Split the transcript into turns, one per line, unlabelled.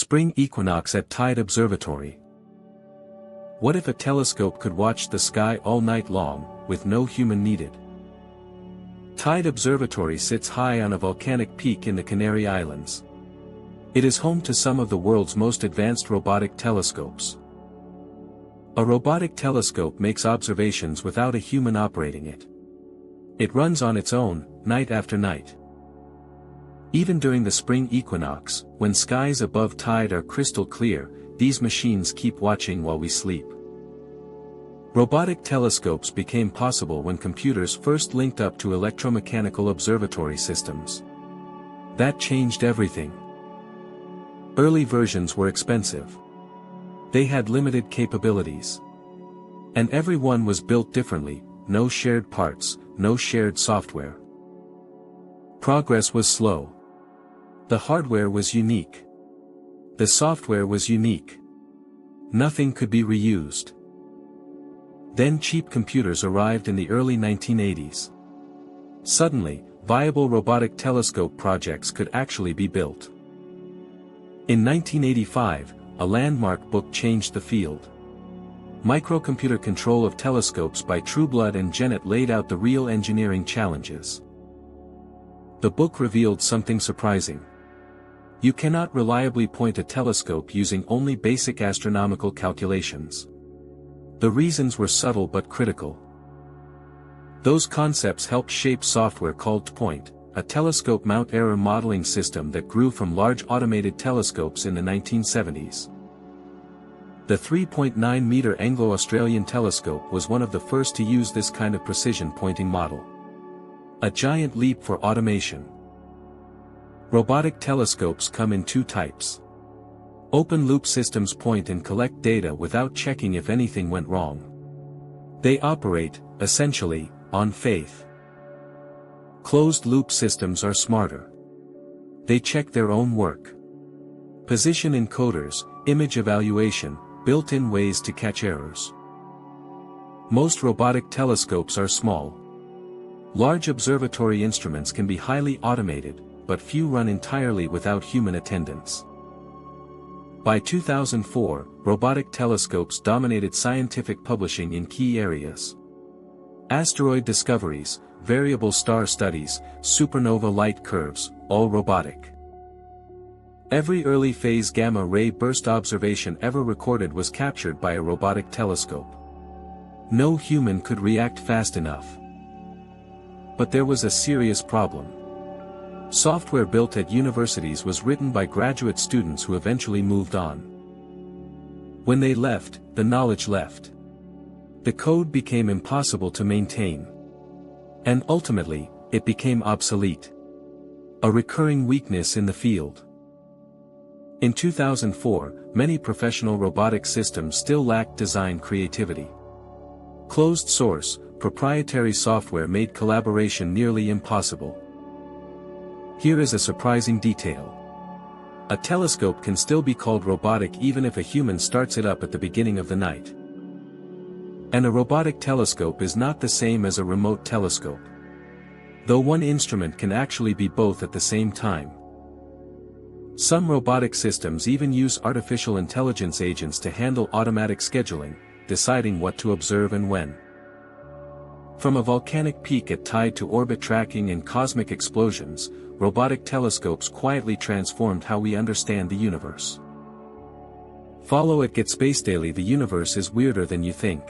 Spring equinox at Tide Observatory. What if a telescope could watch the sky all night long, with no human needed? Tide Observatory sits high on a volcanic peak in the Canary Islands. It is home to some of the world's most advanced robotic telescopes. A robotic telescope makes observations without a human operating it. It runs on its own, night after night. Even during the spring equinox, when skies above Tide are crystal clear, these machines keep watching while we sleep. Robotic telescopes became possible when computers first linked up to electromechanical observatory systems. That changed everything. Early versions were expensive. They had limited capabilities. And every one was built differently, no shared parts, no shared software. Progress was slow. The hardware was unique. The software was unique. Nothing could be reused. Then cheap computers arrived in the early 1980s. Suddenly, viable robotic telescope projects could actually be built. In 1985, a landmark book changed the field. Microcomputer Control of Telescopes by Trueblood and Jennett laid out the real engineering challenges. The book revealed something surprising. You cannot reliably point a telescope using only basic astronomical calculations. The reasons were subtle but critical. Those concepts helped shape software called Point, a telescope mount error modeling system that grew from large automated telescopes in the 1970s. The 3.9-meter Anglo-Australian telescope was one of the first to use this kind of precision pointing model. A giant leap for automation. Robotic telescopes come in two types. Open-loop systems point and collect data without checking if anything went wrong. They operate, essentially, on faith. Closed-loop systems are smarter. They check their own work. Position encoders, image evaluation, built-in ways to catch errors. Most robotic telescopes are small. Large observatory instruments can be highly automated, but few run entirely without human attendance. By 2004, robotic telescopes dominated scientific publishing in key areas. Asteroid discoveries, variable star studies, supernova light curves, all robotic. Every early phase gamma-ray burst observation ever recorded was captured by a robotic telescope. No human could react fast enough. But there was a serious problem. Software built at universities was written by graduate students who eventually moved on. When they left, the knowledge left. The code became impossible to maintain. And ultimately, it became obsolete. A recurring weakness in the field. In 2004, many professional robotic systems still lacked design creativity. Closed-source, proprietary software made collaboration nearly impossible. Here is a surprising detail. A telescope can still be called robotic even if a human starts it up at the beginning of the night. And a robotic telescope is not the same as a remote telescope. Though one instrument can actually be both at the same time. Some robotic systems even use artificial intelligence agents to handle automatic scheduling, deciding what to observe and when. From a volcanic peak at Tide to orbit tracking and cosmic explosions, robotic telescopes quietly transformed how we understand the universe. Follow at Get Space Daily. The universe is weirder than you think.